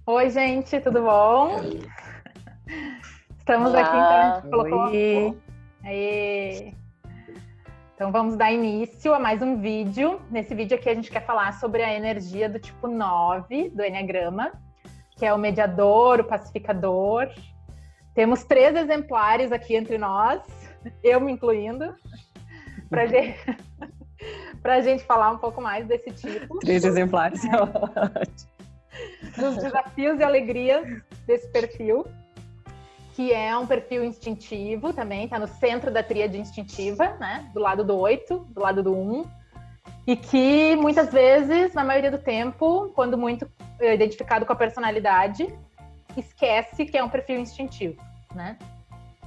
Oi, gente, tudo bom? Estamos aqui, então, a gente colocou... Oi. Aê. Então, vamos dar início a mais um vídeo. Nesse vídeo aqui, a gente quer falar sobre a energia do tipo 9 do Enneagrama, que é o mediador, o pacificador. Temos 3 exemplares aqui entre nós, eu me incluindo, para a gente falar um pouco mais desse tipo. 3 exemplares. Dos desafios e alegrias desse perfil, que é um perfil instintivo também, está no centro da tríade instintiva, né? Do lado do 8, do lado do 1, e que muitas vezes, na maioria do tempo, quando muito identificado com a personalidade, esquece que é um perfil instintivo, né?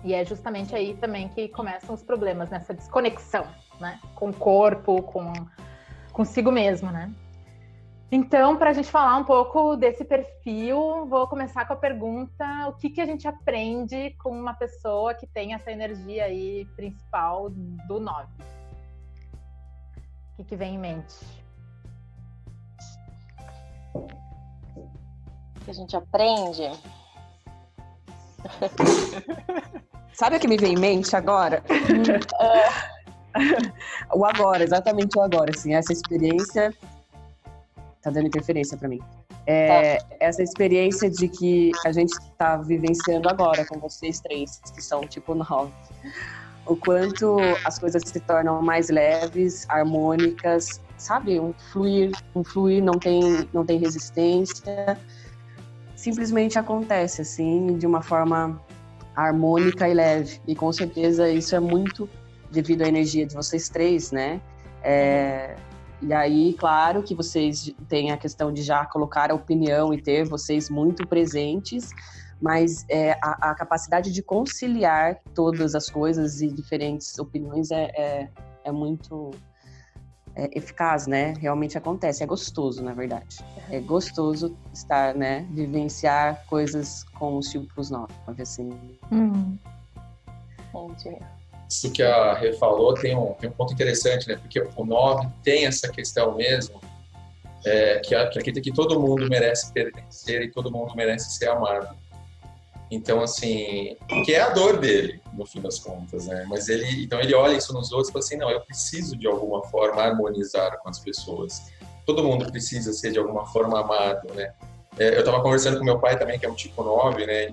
E é justamente aí também que começam os problemas, nessa desconexão, né? Com o corpo, com consigo mesmo, né? Então, para a gente falar um pouco desse perfil, vou começar com a pergunta: o que a gente aprende com uma pessoa que tem essa energia aí principal do 9? O que vem em mente? O que a gente aprende? Sabe o que me vem em mente agora? O agora, exatamente o agora, assim, essa experiência... Tá dando interferência para mim. Essa experiência de que a gente tá vivenciando agora com vocês 3, que são tipo 9. O quanto as coisas se tornam mais leves, harmônicas, sabe? Um fluir não tem resistência. Simplesmente acontece, assim, de uma forma harmônica e leve. E com certeza isso é muito devido à energia de vocês 3, né? E aí, claro que vocês têm a questão de já colocar a opinião e ter vocês muito presentes, mas a capacidade de conciliar todas as coisas e diferentes opiniões é muito eficaz, né? Realmente acontece, é gostoso, na verdade. É gostoso estar, né? Vivenciar coisas com os tipos 9, assim. Entendi. Isso que a Rê falou tem um ponto interessante, né? Porque o 9 tem essa questão mesmo, que acredita que todo mundo merece pertencer e todo mundo merece ser amado. Então, assim, que é a dor dele, no fim das contas, né? Mas ele olha isso nos outros e fala assim: não, eu preciso de alguma forma harmonizar com as pessoas. Todo mundo precisa ser de alguma forma amado, né? Eu estava conversando com meu pai também, que é um tipo 9, né?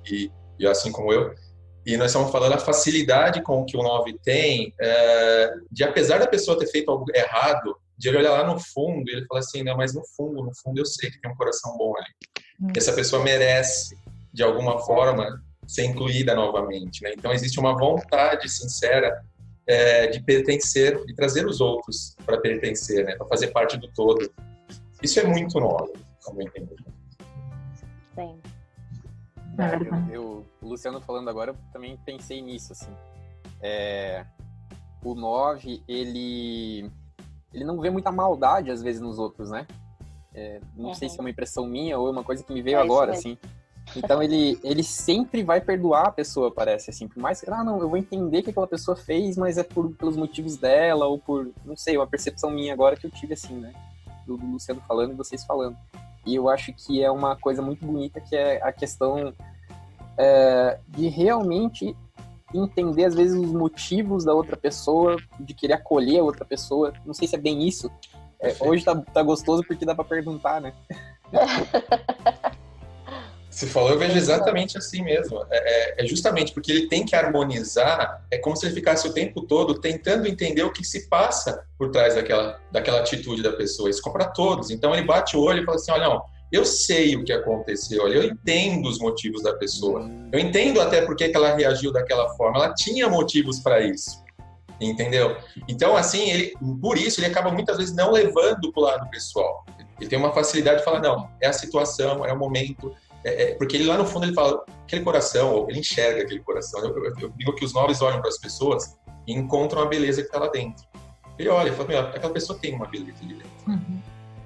E assim como eu. E nós estamos falando a facilidade com que o 9 tem, de apesar da pessoa ter feito algo errado, de ele olhar lá no fundo e ele falar assim: não, mas no fundo eu sei que tem um coração bom ali. Essa pessoa merece, de alguma forma, ser incluída novamente, né? Então existe uma vontade sincera de pertencer, de trazer os outros para pertencer, né? Para fazer parte do todo. Isso é muito 9, como eu entendo. Sim. O Luciano falando agora, eu também pensei nisso, assim. O 9, ele não vê muita maldade, às vezes, nos outros, né? Não sei se é uma impressão minha ou é uma coisa que me veio agora, assim. Então, ele sempre vai perdoar a pessoa, parece, assim. Por mais que, não, eu vou entender o que aquela pessoa fez, mas é pelos motivos dela ou por, não sei, uma percepção minha agora que eu tive, assim, né? Do Luciano falando e vocês falando. E eu acho que é uma coisa muito bonita, que é a questão de realmente entender, às vezes, os motivos da outra pessoa, de querer acolher a outra pessoa. Não sei se é bem isso. Hoje tá gostoso porque dá pra perguntar, né? Você falou, eu vejo exatamente assim mesmo. É justamente porque ele tem que harmonizar, é como se ele ficasse o tempo todo tentando entender o que se passa por trás daquela atitude da pessoa. Isso para todos. Então ele bate o olho e fala assim: olha, não, eu sei o que aconteceu, olha, eu entendo os motivos da pessoa. Eu entendo até por que ela reagiu daquela forma. Ela tinha motivos para isso. Entendeu? Então, assim, por isso ele acaba muitas vezes não levando para o lado pessoal. Ele tem uma facilidade de falar: não, é a situação, é o momento. Porque ele lá no fundo ele fala, aquele coração, ele enxerga aquele coração. Eu digo que os 9 olham para as pessoas e encontram a beleza que está lá dentro. Ele olha e fala: meu, aquela pessoa tem uma beleza ali dentro.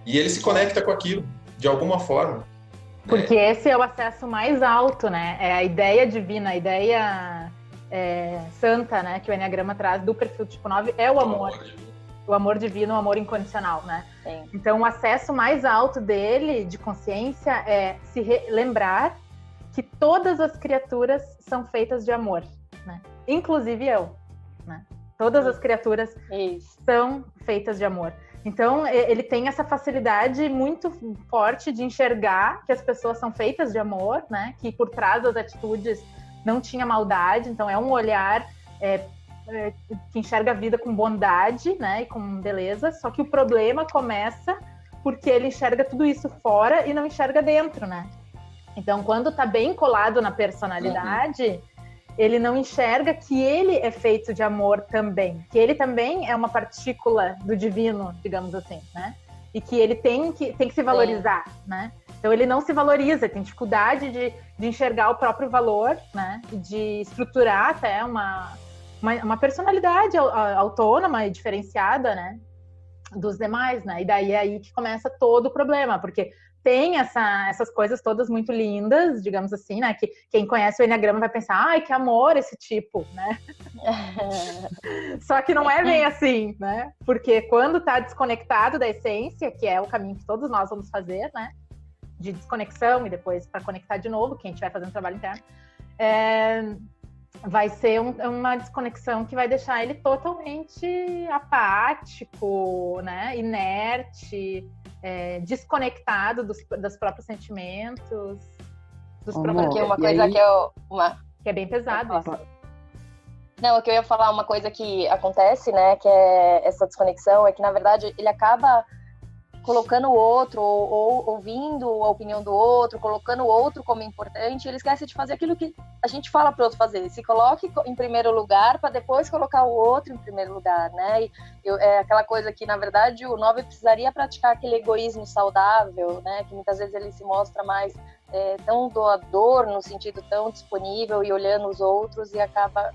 E ele se conecta com aquilo, de alguma forma. Porque esse é o acesso mais alto, né? É a ideia divina, a ideia santa, né? Que o Enneagrama traz do perfil tipo 9 é o amor. o amor divino, o amor incondicional, né? Sim. Então, o acesso mais alto dele, de consciência, é se lembrar que todas as criaturas são feitas de amor, né? Inclusive eu, né? Todas as criaturas são feitas de amor. Então, ele tem essa facilidade muito forte de enxergar que as pessoas são feitas de amor, né? Que por trás das atitudes não tinha maldade. Então, é um olhar que enxerga a vida com bondade, né? E com beleza. Só que o problema começa porque ele enxerga tudo isso fora e não enxerga dentro, né? Então, quando tá bem colado na personalidade... ele não enxerga que ele é feito de amor também, que ele também é uma partícula do divino, digamos assim, né? E que ele tem que se valorizar, né? Então ele não se valoriza, tem dificuldade de enxergar o próprio valor, né? E de estruturar até uma personalidade autônoma e diferenciada, né? Dos demais, né? E daí é aí que começa todo o problema, porque tem essas coisas todas muito lindas, digamos assim, né? Que quem conhece o Enneagrama vai pensar, ai, que amor esse tipo, né? Só que não é bem assim, né? Porque quando tá desconectado da essência, que é o caminho que todos nós vamos fazer, né? De desconexão e depois para conectar de novo, quem estiver fazendo trabalho interno, vai ser uma desconexão que vai deixar ele totalmente apático, né? Inerte, desconectado dos próprios sentimentos, dos próprios... Porque uma coisa que que é bem pesado isso. Não, o que eu ia falar, uma coisa que acontece, né, que é essa desconexão, é que, na verdade, ele acaba colocando o outro, ou ouvindo a opinião do outro, colocando o outro como importante, ele esquece de fazer aquilo que a gente fala para o outro fazer. Se coloque em primeiro lugar para depois colocar o outro em primeiro lugar, né? É aquela coisa que, na verdade, o 9 precisaria praticar aquele egoísmo saudável, né? Que muitas vezes ele se mostra mais tão doador, no sentido tão disponível e olhando os outros, e acaba,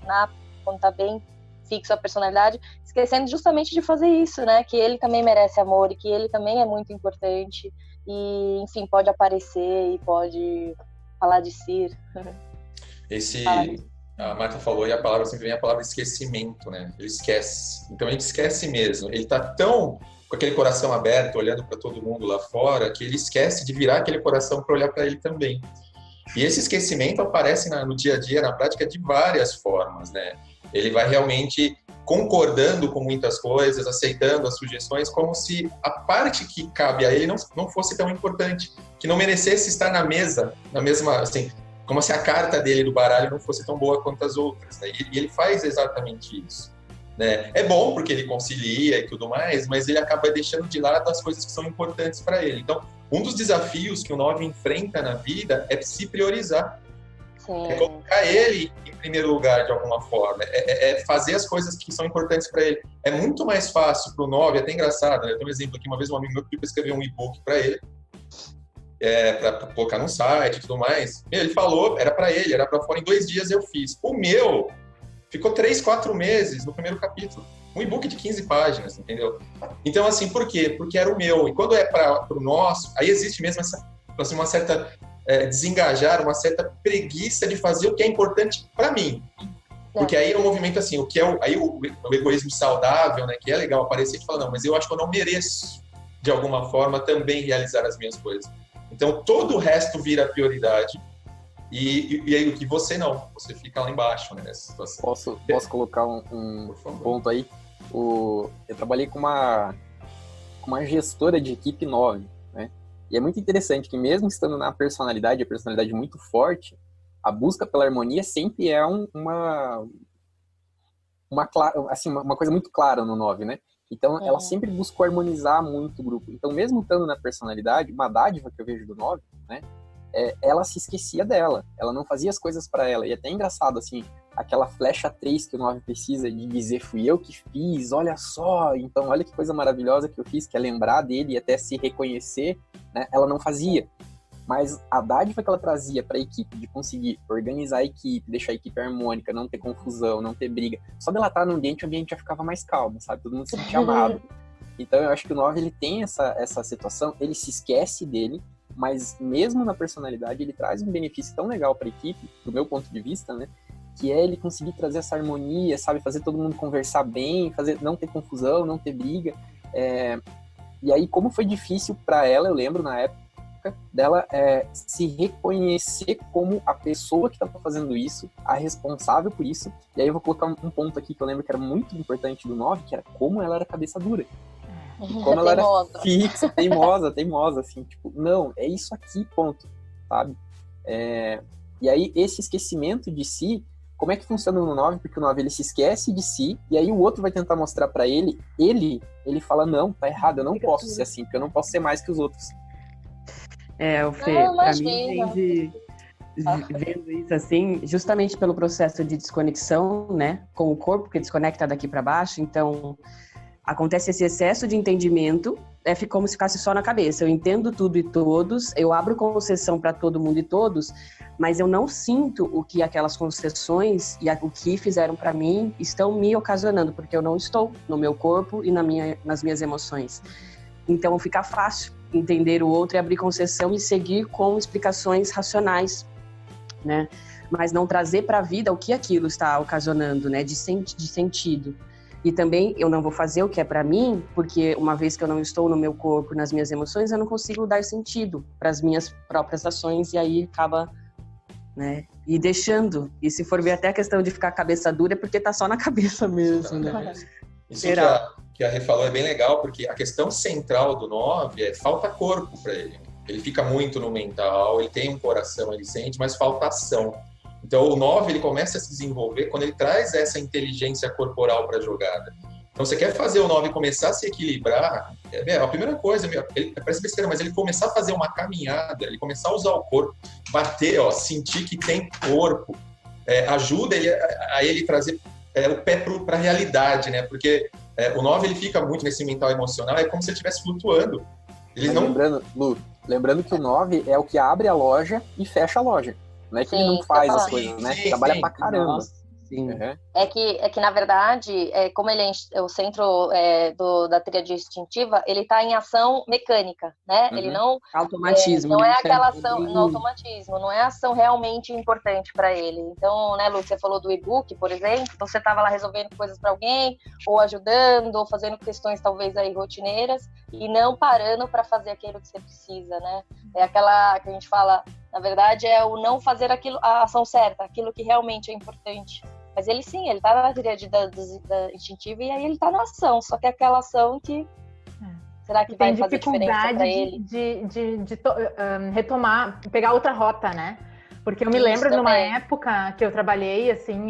quando está bem fixo a personalidade, esquecendo justamente de fazer isso, né? Que ele também merece amor e que ele também é muito importante e, enfim, pode aparecer e pode falar de si. A Marta falou e a palavra sempre vem a palavra esquecimento, né? Ele esquece. Então a gente esquece mesmo. Ele tá tão com aquele coração aberto, olhando para todo mundo lá fora, que ele esquece de virar aquele coração para olhar para ele também. E esse esquecimento aparece no dia a dia, na prática, de várias formas, né? Ele vai realmente concordando com muitas coisas, aceitando as sugestões, como se a parte que cabe a ele não fosse tão importante, que não merecesse estar na mesma, assim, como se a carta dele do baralho não fosse tão boa quanto as outras, né? E ele faz exatamente isso, né? É bom porque ele concilia e tudo mais, mas ele acaba deixando de lado as coisas que são importantes para ele. Então, um dos desafios que o 9 enfrenta na vida é se priorizar. É colocar ele em primeiro lugar de alguma forma, é fazer as coisas que são importantes para ele. É muito mais fácil para o 9, até engraçado, né? Eu tenho um exemplo aqui, uma vez um amigo meu pediu para escrever um e-book para ele, para colocar no site e tudo mais. Ele falou, era para ele, era para fora, em 2 dias eu fiz. O meu ficou 3, 4 meses no primeiro capítulo. Um e-book de 15 páginas, entendeu? Então, assim, por quê? Porque era o meu. E quando é para o nosso, aí existe mesmo uma certa... desengajar, uma certa preguiça de fazer o que é importante para mim. Porque aí é um movimento assim, o egoísmo saudável, né, que é legal aparecer e falar, não, mas eu acho que eu não mereço, de alguma forma, também realizar as minhas coisas. Então, todo o resto vira prioridade e aí o que você não, você fica lá embaixo, né, nessa situação. Posso colocar um ponto aí? Eu trabalhei com uma gestora de equipe 9, né? E é muito interessante que mesmo estando na personalidade, a personalidade muito forte, a busca pela harmonia sempre é uma coisa muito clara no 9, né? Então, ela sempre buscou harmonizar muito o grupo. Então, mesmo estando na personalidade, uma dádiva que eu vejo do 9, né? Ela se esquecia dela. Ela não fazia as coisas para ela. E é até engraçado, assim, aquela flecha 3 que o 9 precisa de dizer, fui eu que fiz, olha só. Então, olha que coisa maravilhosa que eu fiz, que é lembrar dele e até se reconhecer, né? Ela não fazia. Mas a dádiva que ela trazia para a equipe, de conseguir organizar a equipe, deixar a equipe harmônica, não ter confusão, não ter briga, só dela estar no ambiente, o ambiente já ficava mais calmo, sabe? Todo mundo se sentia amado. Então, eu acho que o 9, ele tem essa situação, ele se esquece dele, mas mesmo na personalidade, ele traz um benefício tão legal para a equipe, do meu ponto de vista, né? que é ele conseguir trazer essa harmonia, sabe? Fazer todo mundo conversar bem, não ter confusão, não ter briga. E aí, como foi difícil para ela, eu lembro na época dela se reconhecer como a pessoa que estava fazendo isso, a responsável por isso. E aí eu vou colocar um ponto aqui que eu lembro que era muito importante do 9, que era como ela era cabeça dura. Como ela era fixa, teimosa, assim, tipo, não, é isso aqui, ponto, sabe? E aí, esse esquecimento de si, como é que funciona no 9? Porque o 9, ele se esquece de si, e aí o outro vai tentar mostrar pra ele fala, não, tá errado, eu não posso ser assim, porque eu não posso ser mais que os outros. O Fê, pra mim, vendo isso assim, justamente pelo processo de desconexão, né, com o corpo, que desconecta daqui pra baixo, então acontece esse excesso de entendimento, fica como se ficasse só na cabeça. Eu entendo tudo e todos, eu abro concessão para todo mundo e todos, mas eu não sinto o que aquelas concessões e o que fizeram para mim estão me ocasionando, porque eu não estou no meu corpo e nas minhas emoções. Então fica fácil entender o outro e abrir concessão e seguir com explicações racionais, né? Mas não trazer para a vida o que aquilo está ocasionando, né? De sentido. E também eu não vou fazer o que é para mim, porque uma vez que eu não estou no meu corpo, nas minhas emoções, eu não consigo dar sentido para as minhas próprias ações e aí acaba, né? E deixando. E se for ver até a questão de ficar cabeça dura, é porque tá só na cabeça mesmo, né? Isso que a Rê falou é bem legal, porque a questão central do 9 é falta corpo para ele. Ele fica muito no mental, ele tem um coração, ele sente, mas falta ação. Então, o 9, ele começa a se desenvolver quando ele traz essa inteligência corporal para a jogada. Então, você quer fazer o 9 começar a se equilibrar, a primeira coisa, ele parece besteira, mas ele começar a fazer uma caminhada, ele começar a usar o corpo, bater, sentir que tem corpo, ajuda a ele trazer o pé para a realidade, né? Porque o 9, ele fica muito nesse mental emocional, é como se ele estivesse flutuando. Lembrando que o 9 é o que abre a loja e fecha a loja. Não é que ele não faz as coisas, né? Trabalha pra caramba. Nossa, sim. Uhum. É que, na verdade, como ele é o centro da tríade instintiva, ele está em ação mecânica, né? Ele não... Automatismo. Não é aquela ação no automatismo, não é ação realmente importante para ele. Então, né, Lu, você falou do e-book, por exemplo, você estava lá resolvendo coisas para alguém, ou ajudando, ou fazendo questões talvez aí rotineiras, e não parando para fazer aquilo que você precisa, né? É aquela que a gente fala... Na verdade, é o não fazer a ação certa, aquilo que realmente é importante. Mas ele sim, ele tá na tríade da instintiva e aí ele tá na ação, só que é aquela ação que... Será que vai fazer diferença para ele? De retomar, pegar outra rota, né? Porque eu me lembro de uma época que eu trabalhei, assim...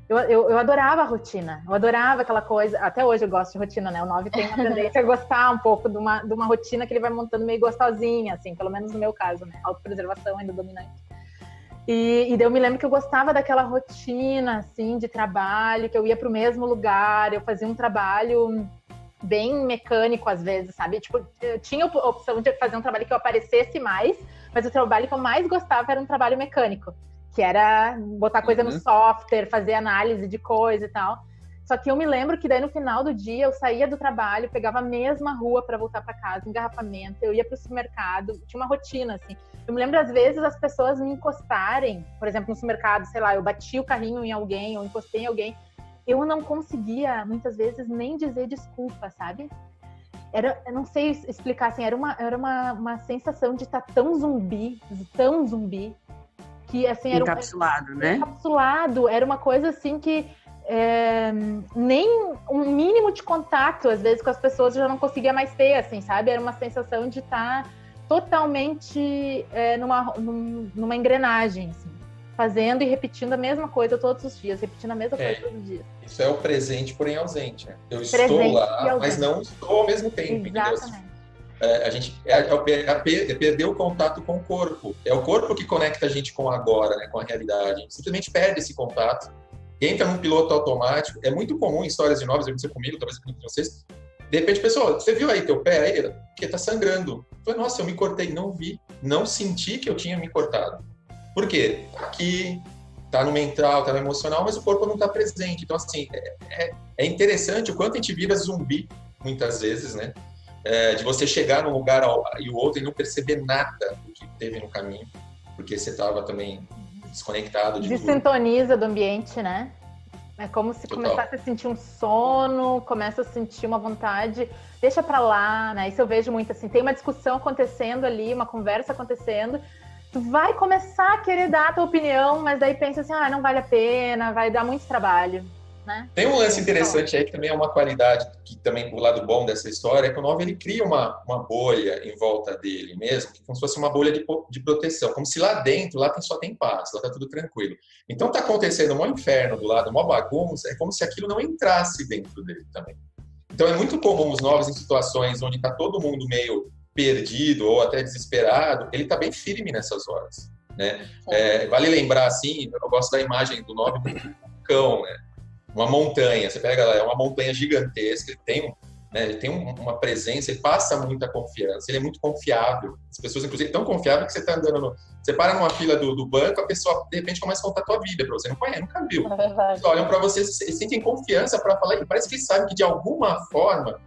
Eu adorava a rotina, eu adorava aquela coisa, até hoje eu gosto de rotina, né? O 9 tem uma tendência a gostar um pouco de uma rotina que ele vai montando meio gostosinha, assim, pelo menos no meu caso, né? Autopreservação ainda dominante. E daí eu me lembro que eu gostava daquela rotina, assim, de trabalho, que eu ia pro mesmo lugar, eu fazia um trabalho bem mecânico às vezes, sabe? Tipo, eu tinha a opção de fazer um trabalho que eu aparecesse mais, mas o trabalho que eu mais gostava era um trabalho mecânico, que era botar coisa no software, fazer análise de coisa e tal. Só que eu me lembro que daí no final do dia eu saía do trabalho, pegava a mesma rua para voltar para casa, engarrafamento, eu ia pro supermercado, tinha uma rotina, assim. Eu me lembro, às vezes, as pessoas me encostarem, por exemplo, no supermercado, sei lá, eu bati o carrinho em alguém, ou encostei em alguém, eu não conseguia, muitas vezes, nem dizer desculpa, sabe? Eu não sei explicar, assim, era uma sensação de estar tão zumbi, que, assim, era encapsulado, né? Encapsulado, era uma coisa assim que nem um mínimo de contato, às vezes, com as pessoas eu já não conseguia mais ter, assim, sabe? Era uma sensação de estar totalmente numa engrenagem, assim, fazendo e repetindo a mesma coisa todos os dias, repetindo a mesma coisa todos os dias. Isso é o presente, porém ausente, né? Eu estou lá, mas não estou ao mesmo tempo. Exatamente. A gente perdeu o contato com o corpo. É o corpo que conecta a gente com o agora, né, com a realidade. A gente simplesmente perde esse contato, entra num piloto automático. É muito comum em histórias de 9, já aconteceu comigo, talvez com vocês. De repente, pessoal, você viu aí teu pé aí? Porque tá sangrando. Eu falei, nossa, eu me cortei. Não vi, não senti que eu tinha me cortado. Por quê? Aqui, tá no mental, tá no emocional, mas o corpo não tá presente. Então, assim, é interessante o quanto a gente vira zumbi, muitas vezes, né? De você chegar num lugar e o outro e não perceber nada do que teve no caminho, porque você estava também desconectado de tudo. Desintoniza do ambiente, né? É como se Total. começasse a sentir um sono, começa a sentir uma vontade, deixa pra lá, né? Isso eu vejo muito assim, tem uma discussão acontecendo ali, uma conversa acontecendo, tu vai começar a querer dar a tua opinião, mas daí pensa assim, não vale a pena, vai dar muito trabalho, né? Tem um lance interessante aí que também é uma qualidade, que também o lado bom dessa história é que o 9 ele cria uma bolha em volta dele mesmo, como se fosse uma bolha de proteção, como se lá dentro, só tem paz, lá tá tudo tranquilo. Então tá acontecendo um inferno do lado, uma bagunça, é como se aquilo não entrasse dentro dele também. Então é muito comum os 9 em situações onde tá todo mundo meio perdido ou até desesperado, ele tá bem firme nessas horas, né? Vale lembrar assim, eu gosto da imagem do 9 do vulcão, né? Uma montanha, você pega lá, é uma montanha gigantesca, ele tem uma presença, ele passa muita confiança, ele é muito confiável. As pessoas, inclusive, tão confiável que você está andando, você para numa fila do banco, a pessoa, de repente, começa a contar a tua vida para você, não conhece, nunca viu. Eles olham para você, eles sentem confiança para falar, e parece que eles sabem que, de alguma forma,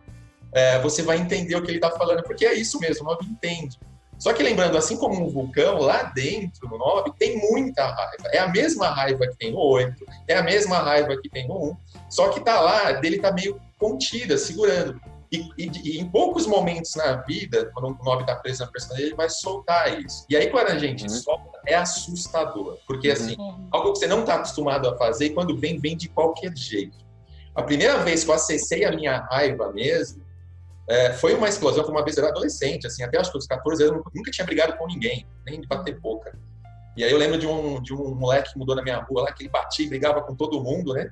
você vai entender o que ele está falando, porque é isso mesmo, o 9 entende. Só que lembrando, assim como um vulcão, lá dentro do 9 tem muita raiva. É a mesma raiva que tem no 8, é a mesma raiva que tem no 1, só que tá lá, dele tá meio contida, segurando. E em poucos momentos na vida, quando o 9 tá preso na personalidade, ele vai soltar isso. E aí, quando a gente solta, é assustador. Porque, assim, algo que você não tá acostumado a fazer, e quando vem de qualquer jeito. A primeira vez que eu acessei a minha raiva mesmo, foi uma explosão, foi uma vez eu era adolescente, assim, até acho que aos 14 anos, eu nunca tinha brigado com ninguém, nem de bater boca. E aí eu lembro de um moleque que mudou na minha rua lá, que ele batia e brigava com todo mundo, né?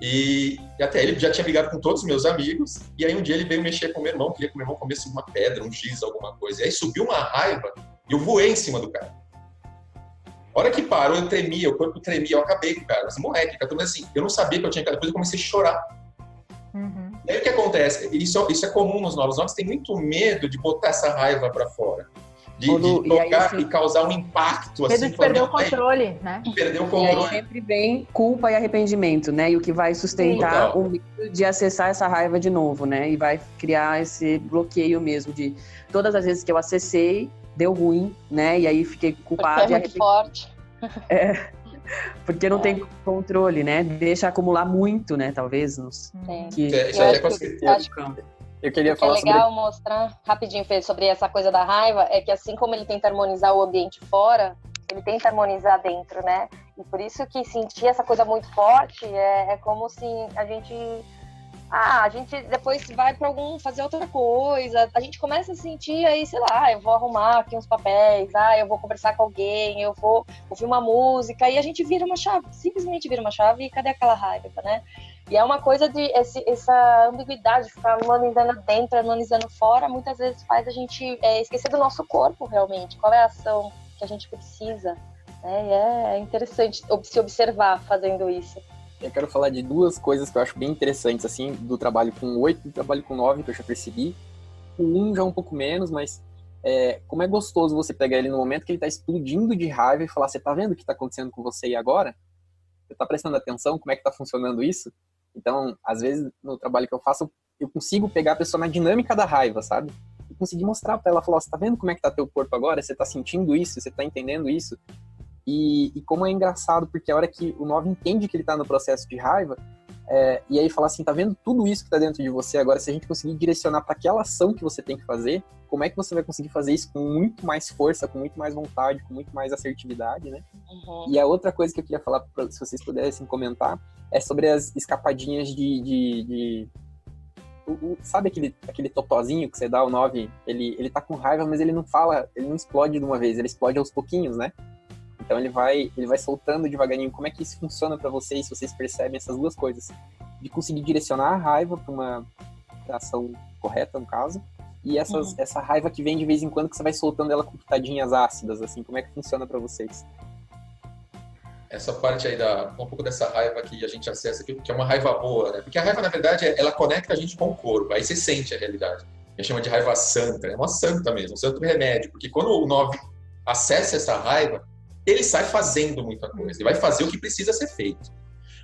E até ele já tinha brigado com todos os meus amigos, e aí um dia ele veio mexer com o meu irmão, queria que o meu irmão comesse uma pedra, um giz, alguma coisa. E aí subiu uma raiva, e eu voei em cima do cara. A hora que parou, eu tremia, o corpo tremia, eu acabei com o cara. Mas moleque, cara, assim, eu não sabia que eu tinha, depois eu comecei a chorar. E aí o que acontece? Isso é comum nos novos. Os novos têm muito medo de botar essa raiva para fora. De tocar e causar um impacto. Medo de perder o controle, né? Perder o controle. E aí sempre vem culpa e arrependimento, né? E o que vai sustentar o medo de acessar essa raiva de novo, né? E vai criar esse bloqueio mesmo de todas as vezes que eu acessei, deu ruim, né? E aí fiquei culpado. Porque é muito forte. Porque não tem controle, né? Deixa acumular muito, né? Talvez. Eu queria falar sobre... É legal mostrar, rapidinho, Fê, sobre essa coisa da raiva, é que assim como ele tenta harmonizar o ambiente fora, ele tenta harmonizar dentro, né? E por isso que sentir essa coisa muito forte é como se a gente depois vai para fazer outra coisa, a gente começa a sentir aí, sei lá, eu vou arrumar aqui uns papéis, eu vou conversar com alguém, eu vou ouvir uma música, e a gente vira uma chave, simplesmente vira uma chave, e cadê aquela raiva, né? E é uma coisa de essa ambiguidade, ficar harmonizando dentro, harmonizando fora, muitas vezes faz a gente esquecer do nosso corpo, realmente, qual é a ação que a gente precisa, né? E é interessante se observar fazendo isso. Eu quero falar de duas coisas que eu acho bem interessantes, assim, do trabalho com 8 e do trabalho com 9, que eu já percebi. O 1 já um pouco menos, mas como é gostoso você pegar ele no momento que ele tá explodindo de raiva e falar, você tá vendo o que tá acontecendo com você aí agora? Você tá prestando atenção? Como é que tá funcionando isso? Então, às vezes, no trabalho que eu faço, eu consigo pegar a pessoa na dinâmica da raiva, sabe? E conseguir mostrar pra ela, falar, você tá vendo como é que tá teu corpo agora? Você tá sentindo isso? Você tá entendendo isso? E como é engraçado, porque a hora que o 9 entende que ele tá no processo de raiva, e aí fala assim, tá vendo tudo isso que tá dentro de você agora, se a gente conseguir direcionar para aquela ação que você tem que fazer, como é que você vai conseguir fazer isso com muito mais força, com muito mais vontade, com muito mais assertividade, né? E a outra coisa que eu queria falar, se vocês pudessem comentar, é sobre as escapadinhas sabe aquele totozinho que você dá, o 9, ele tá com raiva, mas ele não fala, ele não explode de uma vez, ele explode aos pouquinhos, né? Então ele vai soltando devagarinho. Como é que isso funciona para vocês, se vocês percebem essas duas coisas? De conseguir direcionar a raiva para uma ação correta, no caso, e essa raiva que vem de vez em quando, que você vai soltando ela com pitadinhas ácidas, assim, como é que funciona para vocês? Essa parte aí, um pouco dessa raiva que a gente acessa, que é uma raiva boa, né? Porque a raiva, na verdade, ela conecta a gente com o corpo, aí você sente a realidade. A gente chama de raiva santa, é uma santa mesmo, um santo remédio, porque quando o 9 acessa essa raiva, ele sai fazendo muita coisa, ele vai fazer o que precisa ser feito.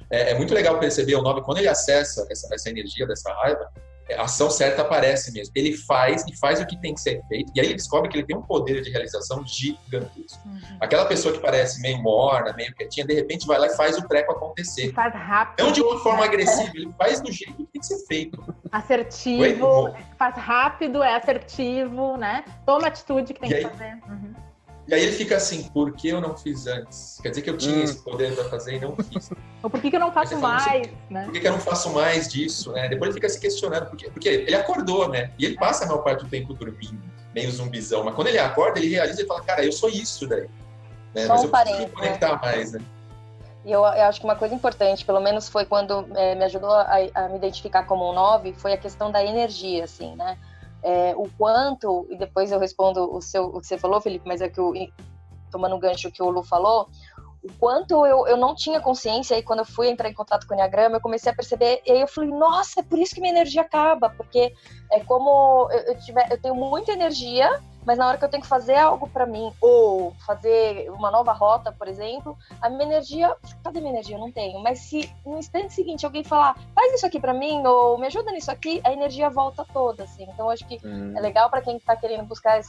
É muito legal perceber o 9, quando ele acessa essa energia dessa raiva, a ação certa aparece mesmo. Ele faz e faz o que tem que ser feito, e aí ele descobre que ele tem um poder de realização gigantesco. Aquela pessoa que parece meio morna, meio quietinha, de repente vai lá e faz o treco acontecer. Faz rápido. Não de uma forma agressiva, ele faz do jeito que tem que ser feito. Assertivo, faz rápido, é assertivo, né? Toma a atitude que tem que fazer. E aí ele fica assim, por que eu não fiz antes? Quer dizer que eu tinha esse poder para fazer e não fiz. Ou por que eu não faço mais, né? Por que eu não faço mais disso, né? Depois ele fica se questionando, porque ele acordou, né? E ele passa a maior parte do tempo dormindo, meio zumbizão. Mas quando ele acorda, ele realiza e fala, cara, eu sou isso daí. Né? Mas eu preciso me conectar mais, né? E eu acho que uma coisa importante, pelo menos foi quando me ajudou a me identificar como um 9, foi a questão da energia, assim, né? O quanto, e depois eu respondo o que você falou, Felipe, mas é que tomando o gancho que o Lu falou, o quanto eu não tinha consciência, e quando eu fui entrar em contato com o Enneagrama, eu comecei a perceber, e aí eu falei, nossa, é por isso que minha energia acaba, porque é como eu tenho muita energia, mas na hora que eu tenho que fazer algo pra mim, ou fazer uma nova rota, por exemplo, a minha energia, cadê minha energia? Eu não tenho. Mas se no instante seguinte alguém falar, faz isso aqui pra mim, ou me ajuda nisso aqui, a energia volta toda, assim. Então eu acho que é legal pra quem tá querendo buscar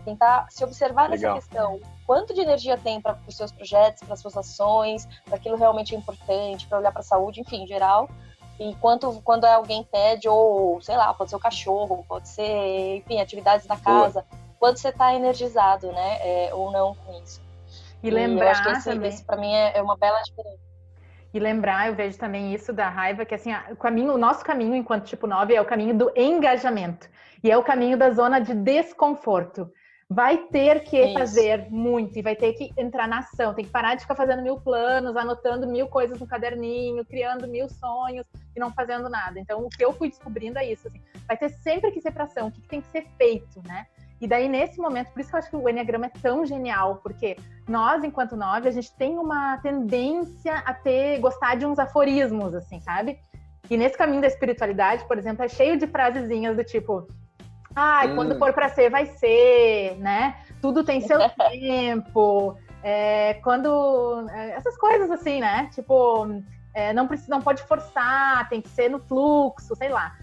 tentar se observar nessa questão. Quanto de energia tem para os seus projetos, para as suas ações, para aquilo realmente é importante, para olhar pra saúde, enfim, em geral. E quando alguém pede, ou sei lá, pode ser o cachorro, pode ser, enfim, atividades da casa, quando você está energizado, né, ou não com isso. E lembrar, eu acho que esse para mim é uma bela diferença. E lembrar, eu vejo também isso da raiva, que assim, o nosso caminho enquanto tipo 9 é o caminho do engajamento, e é o caminho da zona de desconforto. Vai ter que fazer muito, e vai ter que entrar na ação, tem que parar de ficar fazendo 1000 planos, anotando 1000 coisas no caderninho, criando 1000 sonhos e não fazendo nada. Então, o que eu fui descobrindo é isso, assim, vai ter sempre que ser para ação, o que tem que ser feito, né? E daí, nesse momento, por isso que eu acho que o Enneagrama é tão genial, porque nós, enquanto 9, a gente tem uma tendência a gostar de uns aforismos, assim, sabe? E nesse caminho da espiritualidade, por exemplo, é cheio de frasezinhas do tipo... quando for para ser, vai ser, né? Tudo tem seu tempo. Essas coisas assim, né? Tipo, não pode forçar, tem que ser no fluxo, sei lá.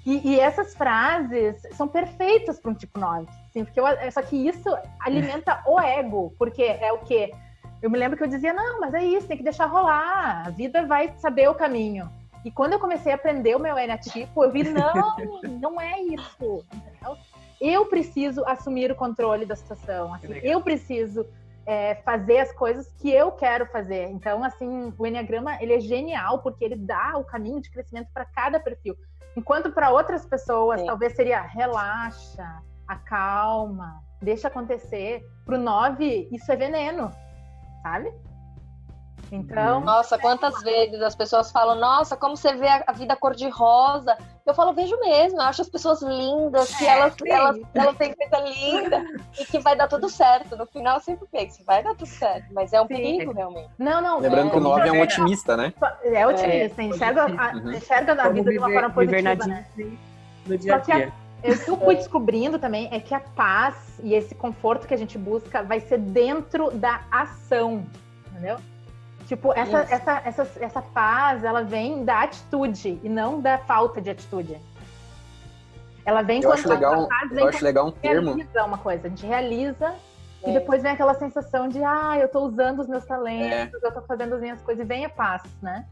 E essas frases são perfeitas para um tipo 9. Assim, só que isso alimenta o ego, porque é o quê? Eu me lembro que eu dizia, não, mas é isso, tem que deixar rolar. A vida vai saber o caminho. E quando eu comecei a aprender o meu eneatipo, eu vi, não é isso. Eu preciso assumir o controle da situação. Assim, eu preciso fazer as coisas que eu quero fazer. Então, assim, o Enneagrama, ele é genial, porque ele dá o caminho de crescimento para cada perfil. Enquanto para outras pessoas, talvez seria relaxa, acalma, deixa acontecer. Para o 9, isso é veneno, sabe? Então, nossa, quantas vezes as pessoas falam, nossa, como você vê a vida cor-de-rosa? Eu falo, vejo mesmo, eu acho as pessoas lindas, que elas têm coisa linda e que vai dar tudo certo. No final eu sempre penso, vai dar tudo certo, mas é um perigo realmente. Não. Lembrando que o 9 é um otimista, né? É otimista, enxerga a vida de uma forma positiva, né? No dia a dia. O que eu fui descobrindo também é que a paz e esse conforto que a gente busca vai ser dentro da ação, entendeu? Tipo, essa paz, ela vem da atitude e não da falta de atitude. Ela vem eu acho legal um termo. A gente realiza uma coisa, a gente realiza e depois vem aquela sensação de, eu tô usando os meus talentos, eu tô fazendo as minhas coisas e vem a paz, né?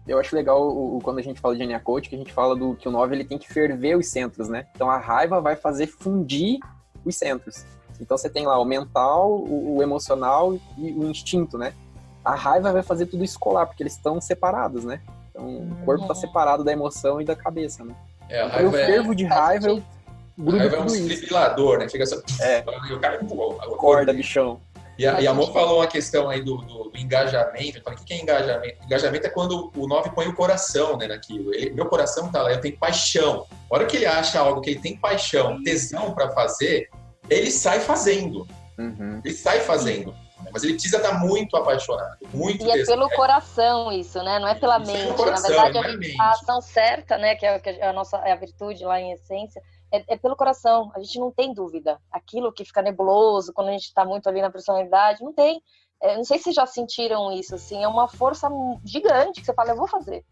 Eu acho legal quando a gente fala de Enneacoach, que a gente fala que o 9 ele tem que ferver os centros, né? Então a raiva vai fazer fundir os centros. Então você tem lá o mental, o emocional e o instinto, né? A raiva vai fazer tudo isso colar, porque eles estão separados, né? Então, o corpo está separado da emoção e da cabeça, né? A raiva eu fervo de raiva, eu grudo tudo isso. A raiva é um desfibrilador, né? Fica só... E o cara acorda, bichão. E a Amor falou uma questão aí do engajamento. Eu falei, o que é engajamento? Engajamento é quando o 9 põe o coração, né, naquilo. Meu coração tá lá, eu tenho paixão. A hora que ele acha algo que ele tem paixão, tesão para fazer, ele sai fazendo. Ele sai fazendo. Mas ele precisa estar muito apaixonado, muito E é pelo coração isso, né? Não é pela mente. Coração, na verdade, a ação certa, né? Que é a virtude lá em essência, é pelo coração. A gente não tem dúvida. Aquilo que fica nebuloso quando a gente está muito ali na personalidade, não tem. Não sei se já sentiram isso, assim. É uma força gigante que você fala, eu vou fazer.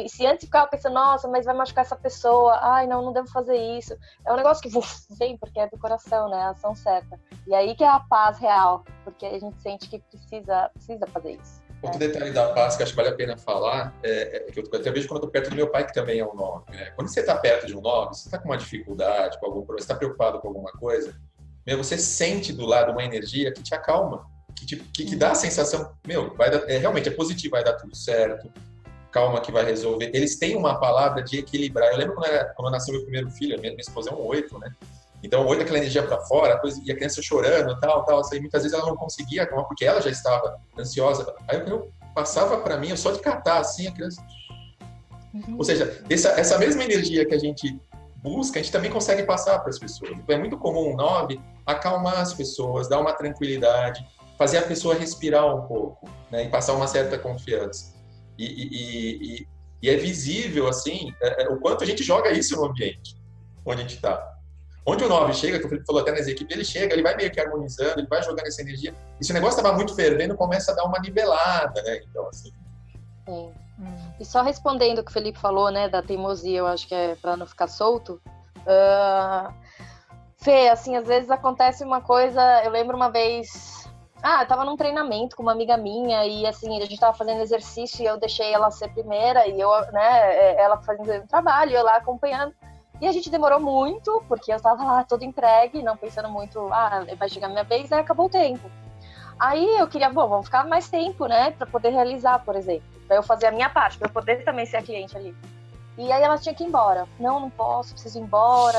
Se antes ficava pensando, nossa, mas vai machucar essa pessoa, ai, não devo fazer isso. É um negócio que vem porque é do coração, né? A ação certa. E aí que é a paz real, porque a gente sente que precisa fazer isso. Outro detalhe da paz que acho que vale a pena falar que eu até vejo quando eu tô perto do meu pai, que também é um 9. Né? Quando você está perto de um 9, você está com uma dificuldade, com algum problema, você está preocupado com alguma coisa, você sente do lado uma energia que te acalma, que dá a sensação, realmente é positivo, vai dar tudo certo, calma que vai resolver. Eles têm uma palavra de equilibrar. Eu lembro quando nasceu meu primeiro filho, minha esposa é um 8, né? Então, 8 aquela energia para fora, e a criança chorando, tal, assim, muitas vezes ela não conseguia acalmar, porque ela já estava ansiosa. Aí eu passava para mim, eu só de catar, assim, a criança... Ou seja, essa mesma energia que a gente busca, a gente também consegue passar para as pessoas. Então, é muito comum um 9 acalmar as pessoas, dar uma tranquilidade, fazer a pessoa respirar um pouco, né, e passar uma certa confiança. E é visível, assim, o quanto a gente joga isso no ambiente onde a gente está. Onde o 9 chega, que o Felipe falou até nas equipes, ele chega, ele vai meio que harmonizando, ele vai jogando essa energia. E se o negócio estava muito fervendo, começa a dar uma nivelada, né? Então, assim... Sim. E só respondendo o que o Felipe falou, né, da teimosia, eu acho que é para não ficar solto. Fê, assim, às vezes acontece uma coisa, eu lembro uma vez... eu tava num treinamento com uma amiga minha e, assim, a gente tava fazendo exercício e eu deixei ela ser primeira e eu, né, ela fazendo um trabalho, eu lá acompanhando. E a gente demorou muito, porque eu tava lá toda entregue, não pensando muito, vai chegar a minha vez, aí acabou o tempo. Aí eu queria, vamos ficar mais tempo, né, pra poder realizar, por exemplo, pra eu fazer a minha parte, pra eu poder também ser a cliente ali. E aí ela tinha que ir embora. Não posso, preciso ir embora,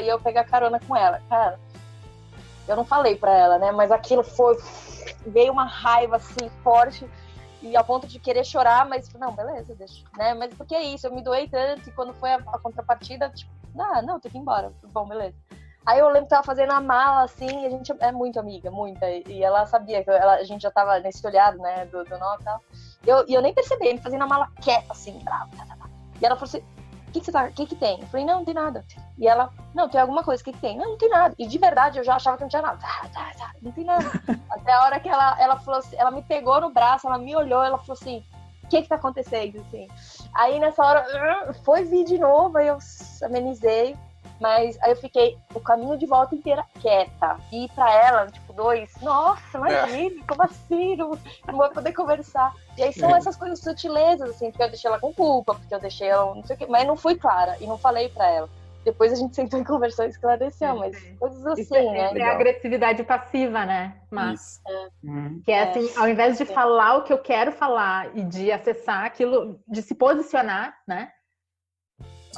e eu pegar carona com ela. Cara, eu não falei pra ela, né, mas aquilo veio uma raiva, assim, forte, e a ponto de querer chorar, mas não, beleza, deixa, né, mas porque é isso, eu me doei tanto, e quando foi a contrapartida, tipo, não, tem que ir embora, bom, beleza. Aí eu lembro que tava fazendo a mala, assim, e a gente é muito amiga, muita, e ela sabia que a gente já tava nesse olhar, né, do 9 e tal, e eu nem percebi, me fazendo a mala quieta, assim, brava, e ela falou assim, o que tem? Eu falei, não tem nada. E ela, não, tem alguma coisa, o que tem? Não tem nada. E de verdade, eu já achava que não tinha nada. Não tem nada. Até a hora que ela falou assim, ela me pegou no braço, ela me olhou, ela falou assim, o que tá acontecendo? Assim. Aí nessa hora, foi vir de novo, aí eu amenizei. Mas aí eu fiquei o caminho de volta inteira quieta. E pra ela, tipo, 2, nossa, imagina, como assim? Não vou poder conversar. E aí são essas coisas sutilezas, assim, porque eu deixei ela com culpa, porque eu deixei ela, não sei o quê, mas não fui clara e não falei pra ela. Depois a gente sentou em conversão e esclareceu, mas coisas assim, né? É a agressividade passiva, né? Mas, Isso. que é assim, ao invés de falar o que eu quero falar e de acessar aquilo, de se posicionar, né?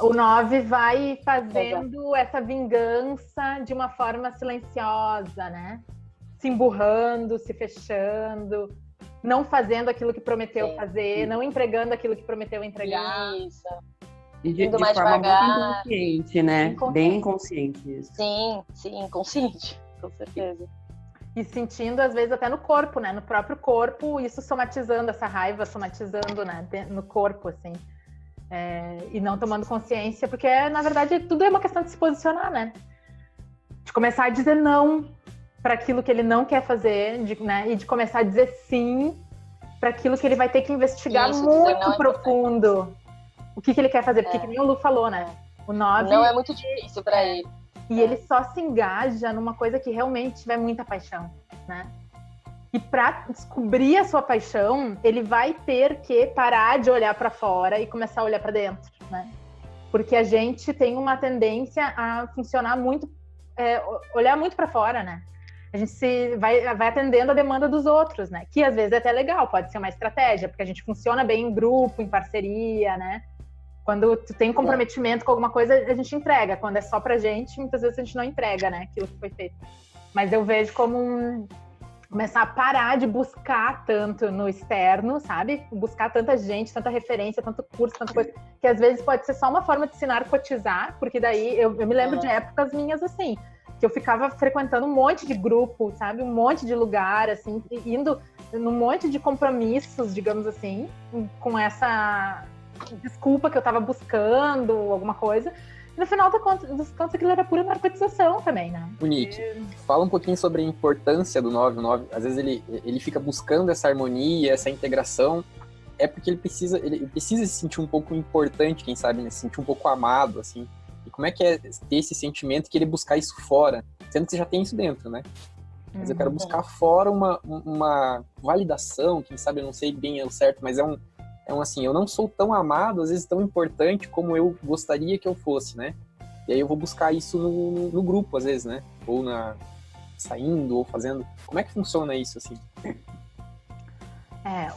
O 9 vai fazendo essa vingança de uma forma silenciosa, né? Se emburrando, se fechando, não fazendo aquilo que prometeu fazer, não entregando aquilo que prometeu entregar. Isso. E de mais forma devagar. muito inconsciente, né? Inconsciente. Bem inconsciente isso. Sim, inconsciente, com certeza. E sentindo, às vezes, até no corpo, né? No próprio corpo, isso somatizando, essa raiva somatizando, né? No corpo, assim. E não tomando consciência, porque, na verdade, tudo é uma questão de se posicionar, né? De começar a dizer não para aquilo que ele não quer fazer, né? E de começar a dizer sim para aquilo que ele vai ter que investigar muito profundo. O que ele quer fazer, porque que nem o Lu falou, né? O 9... Não é muito difícil para ele. E ele só se engaja numa coisa que realmente tiver muita paixão, né? E para descobrir a sua paixão, ele vai ter que parar de olhar para fora e começar a olhar para dentro, né? Porque a gente tem uma tendência a funcionar muito, olhar muito para fora, né? A gente vai atendendo a demanda dos outros, né? Que às vezes é até legal, pode ser uma estratégia, porque a gente funciona bem em grupo, em parceria, né? Quando tu tem comprometimento com alguma coisa, a gente entrega. Quando é só pra gente, muitas vezes a gente não entrega, né? Aquilo que foi feito. Mas eu vejo como começar a parar de buscar tanto no externo, sabe? Buscar tanta gente, tanta referência, tanto curso, tanta coisa, que às vezes pode ser só uma forma de se narcotizar, porque daí eu me lembro de épocas minhas assim, que eu ficava frequentando um monte de grupo, sabe? Um monte de lugar, assim, indo num monte de compromissos, digamos assim, com essa desculpa que eu tava buscando, alguma coisa. E no final dos contos, aquilo era pura narcotização também, né? Bonito. Fala um pouquinho sobre a importância do 9. O 9, às vezes, ele fica buscando essa harmonia, essa integração. é porque ele precisa se sentir um pouco importante, quem sabe, né? Se sentir um pouco amado, assim. E como é que é ter esse sentimento e querer buscar isso fora? Sendo que você já tem isso dentro, né? Mas eu quero buscar fora uma validação, quem sabe, eu não sei bem o certo, mas é um assim, eu não sou tão amado, às vezes tão importante como eu gostaria que eu fosse, né? E aí eu vou buscar isso no grupo, às vezes, né? Ou saindo, ou fazendo. Como é que funciona isso, assim?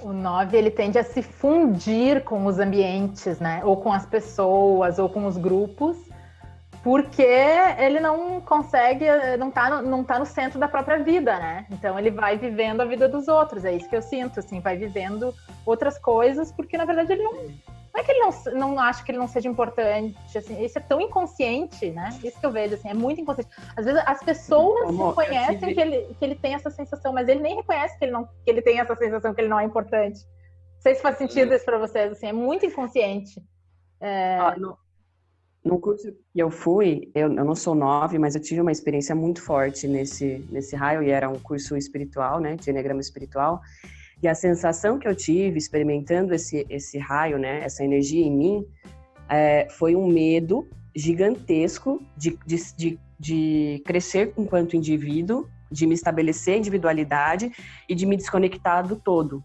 O 9, ele tende a se fundir com os ambientes, né? Ou com as pessoas, ou com os grupos, porque ele não consegue, não tá no centro da própria vida, né? Então ele vai vivendo a vida dos outros, é isso que eu sinto, assim, vai vivendo outras coisas, porque na verdade ele não é que ele não acha que ele não seja importante, assim, isso é tão inconsciente, né? Isso que eu vejo, assim, é muito inconsciente. Às vezes as pessoas reconhecem que ele tem essa sensação, mas ele nem reconhece que ele tem essa sensação que ele não é importante. Não sei se faz sentido isso para vocês, assim, é muito inconsciente. No curso que eu fui, eu não sou 9, mas eu tive uma experiência muito forte nesse raio, e era um curso espiritual, né, de eneagrama espiritual, e a sensação que eu tive experimentando esse raio, né, essa energia em mim, foi um medo gigantesco de crescer enquanto indivíduo, de me estabelecer individualidade e de me desconectar do todo.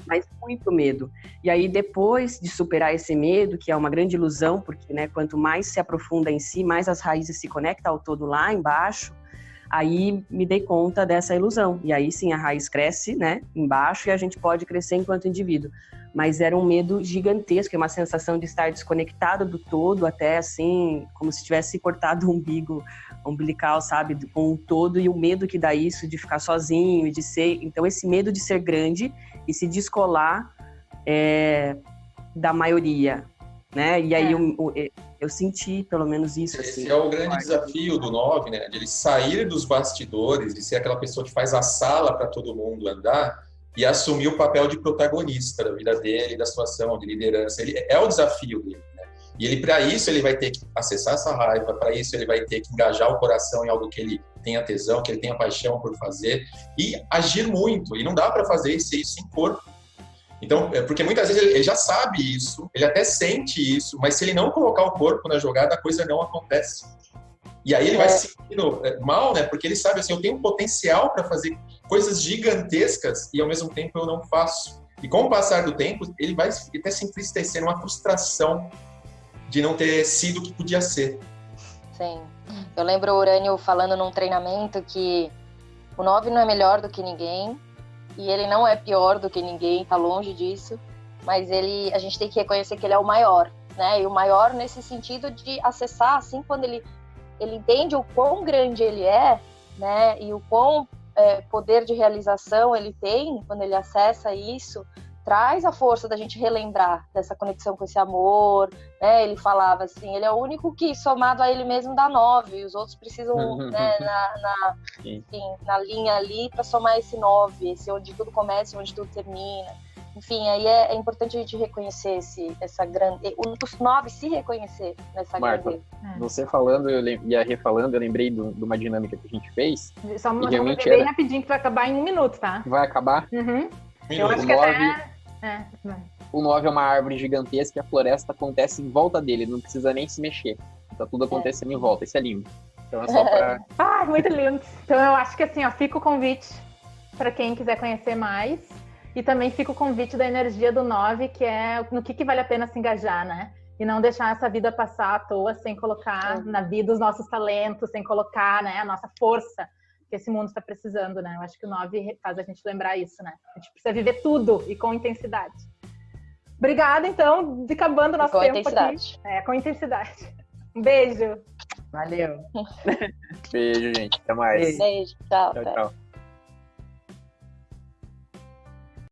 Mas muito medo. E aí, depois de superar esse medo, que é uma grande ilusão, porque, né, quanto mais se aprofunda em si, mais as raízes se conectam ao todo lá embaixo, aí me dei conta dessa ilusão. E aí, sim, a raiz cresce, né, embaixo, e a gente pode crescer enquanto indivíduo. Mas era um medo gigantesco, é uma sensação de estar desconectado do todo, até assim, como se tivesse cortado o umbigo umbilical, sabe, com o todo, e o medo que dá isso de ficar sozinho e de ser... Então, esse medo de ser grande e se descolar da maioria, né? E aí eu senti, pelo menos, isso. Esse assim, é o grande desafio do 9, né? De ele sair dos bastidores, de ser aquela pessoa que faz a sala para todo mundo andar e assumir o papel de protagonista da vida dele, da situação, de liderança. Ele é o desafio dele, né? E ele, para isso, ele vai ter que acessar essa raiva, para isso ele vai ter que engajar o coração em algo que ele tenha tesão, que ele tenha paixão por fazer, e agir muito. E não dá para fazer isso sem corpo. Então, porque muitas vezes ele já sabe isso, ele até sente isso, mas se ele não colocar o corpo na jogada, a coisa não acontece. E aí ele vai se sentindo mal, né? Porque ele sabe assim, eu tenho um potencial para fazer coisas gigantescas e ao mesmo tempo eu não faço. E com o passar do tempo, ele vai até se entristecer numa frustração de não ter sido o que podia ser. Sim. Eu lembro o Urânio falando num treinamento que o 9 não é melhor do que ninguém e ele não é pior do que ninguém, tá longe disso, mas a gente tem que reconhecer que ele é o maior, né? E o maior nesse sentido de acessar, assim, quando ele entende o quão grande ele é, né? E o quão poder de realização ele tem quando ele acessa isso, traz a força da gente relembrar dessa conexão com esse amor, né? Ele falava assim, ele é o único que, somado a ele mesmo, dá 9, e os outros precisam, né, na linha ali para somar esse 9, esse onde tudo começa e onde tudo termina. Enfim, aí é importante a gente reconhecer essa grande... Os 9 se reconhecer nessa grandeza. Você falando e a Rê falando, eu lembrei de uma dinâmica que a gente fez. Só uma bem rapidinho que vai acabar em 1 minuto, tá? Vai acabar? Eu acho que até... O 9 é uma árvore gigantesca e a floresta acontece em volta dele, não precisa nem se mexer. Tá tudo acontecendo em volta, isso é lindo. Então é só pra... muito lindo. Então eu acho que assim, ó, fica o convite para quem quiser conhecer mais. E também fica o convite da energia do 9, que é no que vale a pena se engajar, né? E não deixar essa vida passar à toa sem colocar na vida os nossos talentos, sem colocar, né, a nossa força que esse mundo está precisando, né? Eu acho que o 9 faz a gente lembrar isso, né? A gente precisa viver tudo e com intensidade. Obrigada, então, de acabando o nosso tempo aqui. Com intensidade. Um beijo. Valeu. Beijo, gente. Até mais. Beijo. Tchau. Tchau.